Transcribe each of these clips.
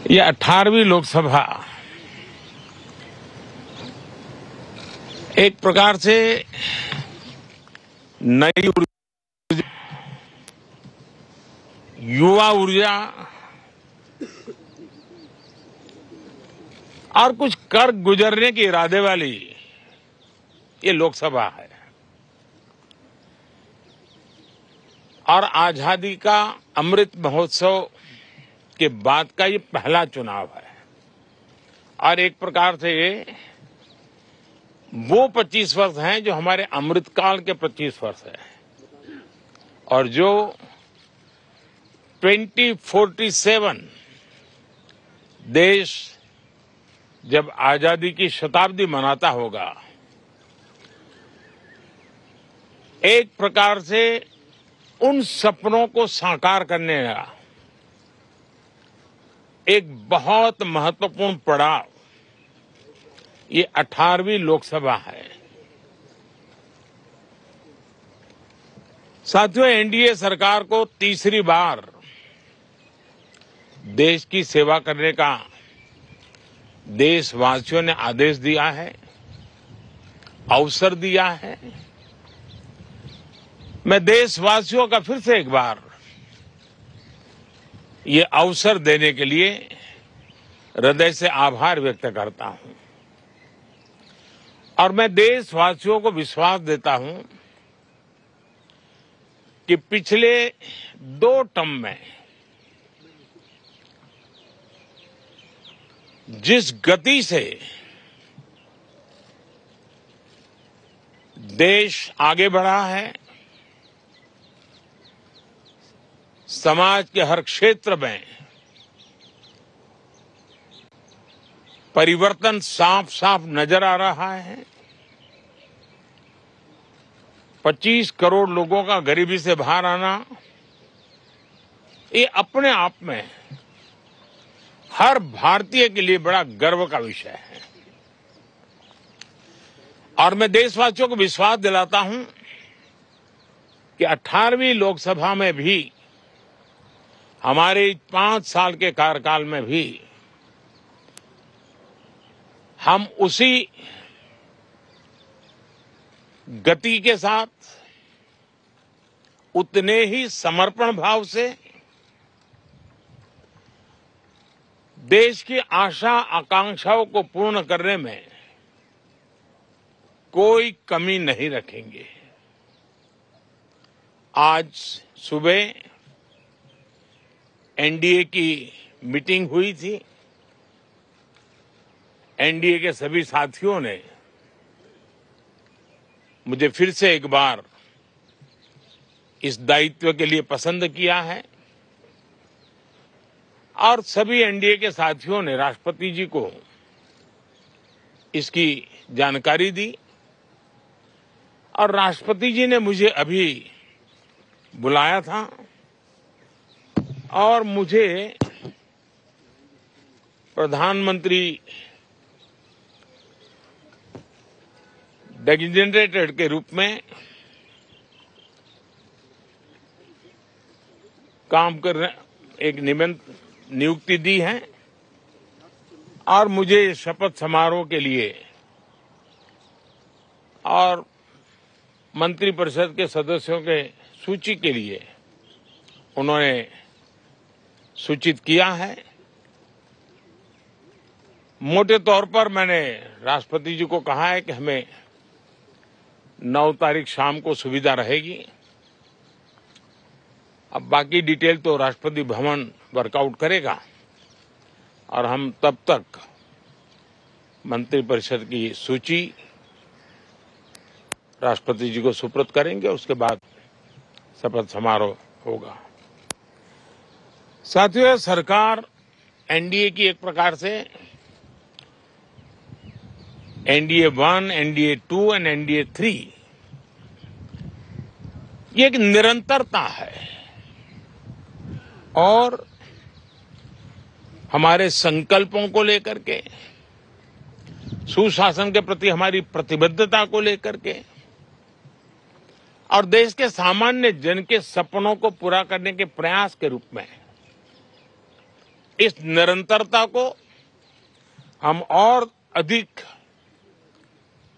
ये 18वीं लोकसभा एक प्रकार से नई ऊर्जा, युवा ऊर्जा और कुछ कर गुजरने के इरादे वाली ये लोकसभा है और आजादी का अमृत महोत्सव के बाद का ये पहला चुनाव है और एक प्रकार से ये वो 25 वर्ष हैं जो हमारे अमृतकाल के 25 वर्ष हैं और जो 2047 देश जब आजादी की शताब्दी मनाता होगा, एक प्रकार से उन सपनों को साकार करने का एक बहुत महत्वपूर्ण पड़ाव ये 18वीं लोकसभा है। साथियों, एनडीए सरकार को तीसरी बार देश की सेवा करने का देशवासियों ने आदेश दिया है, अवसर दिया है। मैं देशवासियों का फिर से एक बार ये अवसर देने के लिए हृदय से आभार व्यक्त करता हूं और मैं देशवासियों को विश्वास देता हूं कि पिछले 2 टर्म में जिस गति से देश आगे बढ़ा है, समाज के हर क्षेत्र में परिवर्तन साफ साफ नजर आ रहा है। 25 करोड़ लोगों का गरीबी से बाहर आना ये अपने आप में हर भारतीय के लिए बड़ा गर्व का विषय है और मैं देशवासियों को विश्वास दिलाता हूं कि 18वीं लोकसभा में भी हमारे 5 साल के कार्यकाल में भी हम उसी गति के साथ, उतने ही समर्पण भाव से देश की आशा आकांक्षाओं को पूर्ण करने में कोई कमी नहीं रखेंगे। आज सुबह एनडीए की मीटिंग हुई थी। एनडीए के सभी साथियों ने मुझे फिर से एक बार इस दायित्व के लिए पसंद किया है और सभी एनडीए के साथियों ने राष्ट्रपति जी को इसकी जानकारी दी और राष्ट्रपति जी ने मुझे अभी बुलाया था और मुझे प्रधानमंत्री डेजिग्नेटेड के रूप में काम करने एक नियुक्ति दी है और मुझे शपथ समारोह के लिए और मंत्रिपरिषद के सदस्यों के सूची के लिए उन्होंने सूचित किया है। मोटे तौर पर मैंने राष्ट्रपति जी को कहा है कि हमें 9 तारीख शाम को सुविधा रहेगी। अब बाकी डिटेल तो राष्ट्रपति भवन वर्कआउट करेगा और हम तब तक मंत्रिपरिषद की सूची राष्ट्रपति जी को सुपुर्द करेंगे। उसके बाद शपथ समारोह होगा। साथियों, सरकार एनडीए की एक प्रकार से एनडीए 1, एनडीए 2 और एनडीए 3 ये एक निरंतरता है और हमारे संकल्पों को लेकर के, सुशासन के प्रति हमारी प्रतिबद्धता को लेकर के और देश के सामान्य जन के सपनों को पूरा करने के प्रयास के रूप में इस निरंतरता को हम और अधिक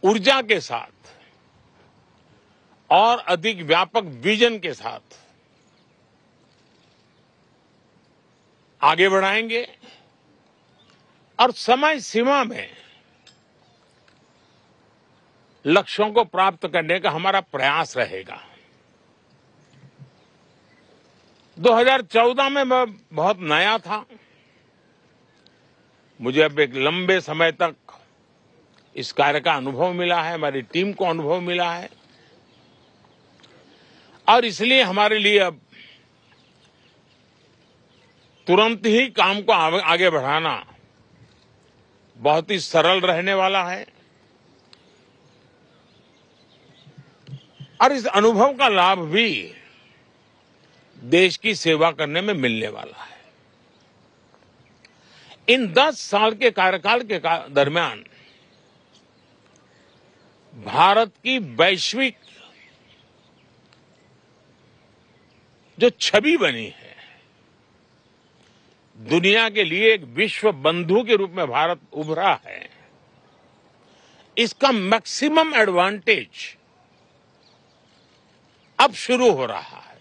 ऊर्जा के साथ और अधिक व्यापक विजन के साथ आगे बढ़ाएंगे और समय सीमा में लक्ष्यों को प्राप्त करने का हमारा प्रयास रहेगा। 2014 में मैं बहुत नया था। मुझे अब एक लंबे समय तक इस कार्य का अनुभव मिला है, हमारी टीम को अनुभव मिला है और इसलिए हमारे लिए अब तुरंत ही काम को आगे बढ़ाना बहुत ही सरल रहने वाला है और इस अनुभव का लाभ भी देश की सेवा करने में मिलने वाला है। इन 10 साल के कार्यकाल के दरमियान भारत की वैश्विक जो छवि बनी है, दुनिया के लिए एक विश्व बंधु के रूप में भारत उभरा है, इसका मैक्सिमम एडवांटेज अब शुरू हो रहा है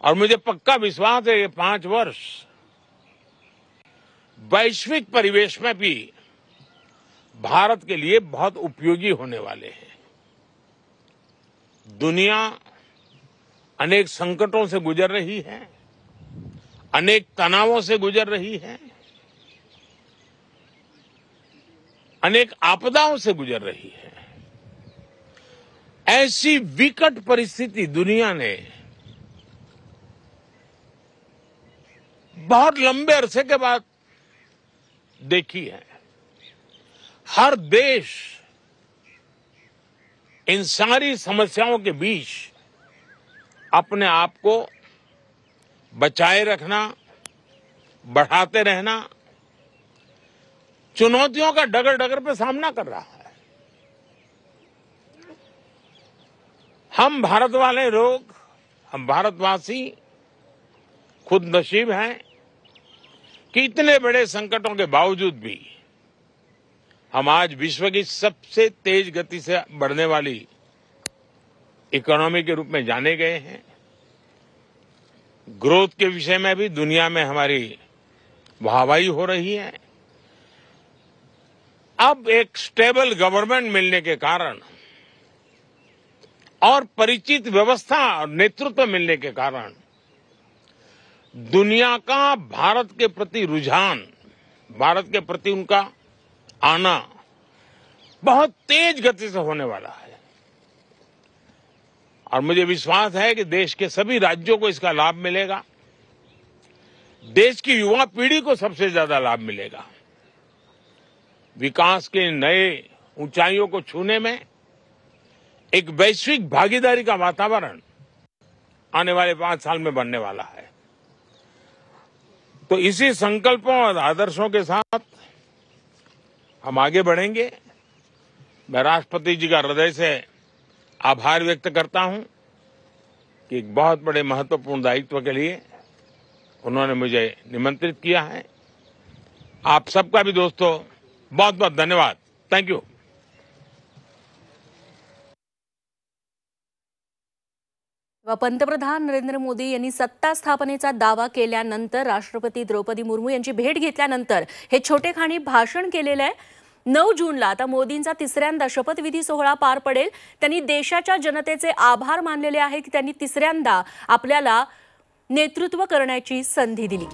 और मुझे पक्का विश्वास है ये 5 वर्ष वैश्विक परिवेश में भी भारत के लिए बहुत उपयोगी होने वाले हैं। दुनिया अनेक संकटों से गुजर रही है, अनेक तनावों से गुजर रही है, अनेक आपदाओं से गुजर रही है। ऐसी विकट परिस्थिति दुनिया ने बहुत लंबे अरसे के बाद देखी है। हर देश इन सारी समस्याओं के बीच अपने आप को बचाए रखना, बढ़ाते रहना, चुनौतियों का डगर डगर पे सामना कर रहा है। हम भारत वाले लोग, हम भारतवासी खुद नसीब हैं कि इतने बड़े संकटों के बावजूद भी हम आज विश्व की सबसे तेज गति से बढ़ने वाली इकोनॉमी के रूप में जाने गए हैं। ग्रोथ के विषय में भी दुनिया में हमारी वाहवाही हो रही है। अब एक स्टेबल गवर्नमेंट मिलने के कारण और परिचित व्यवस्था और नेतृत्व मिलने के कारण दुनिया का भारत के प्रति रुझान, भारत के प्रति उनका आना बहुत तेज गति से होने वाला है और मुझे विश्वास है कि देश के सभी राज्यों को इसका लाभ मिलेगा। देश की युवा पीढ़ी को सबसे ज्यादा लाभ मिलेगा। विकास के नए ऊंचाइयों को छूने में एक वैश्विक भागीदारी का वातावरण आने वाले 5 साल में बनने वाला है। तो इसी संकल्पों और आदर्शों के साथ हम आगे बढ़ेंगे। मैं राष्ट्रपति जी का हृदय से आभार व्यक्त करता हूं कि एक बहुत बड़े महत्वपूर्ण दायित्व के लिए उन्होंने मुझे निमंत्रित किया है। आप सबका भी दोस्तों बहुत बहुत धन्यवाद। Thank you. पंतप्रधान नरेंद्र मोदी यांनी सत्ता स्थापनेचा दावा केल्यानंतर राष्ट्रपती द्रौपदी मुर्मू यांची भेट घेतल्यानंतर हे छोटेखानी भाषण केलेलं आहे। 9 जूनला आता मोदींचा तिसऱ्यांदा शपथविधी सोहळा पार पडेल। त्यांनी देशाच्या जनतेचे आभार मानलेले आहे की त्यांनी तिसऱ्यांदा आपल्याला नेतृत्व करण्याची संधी दिली।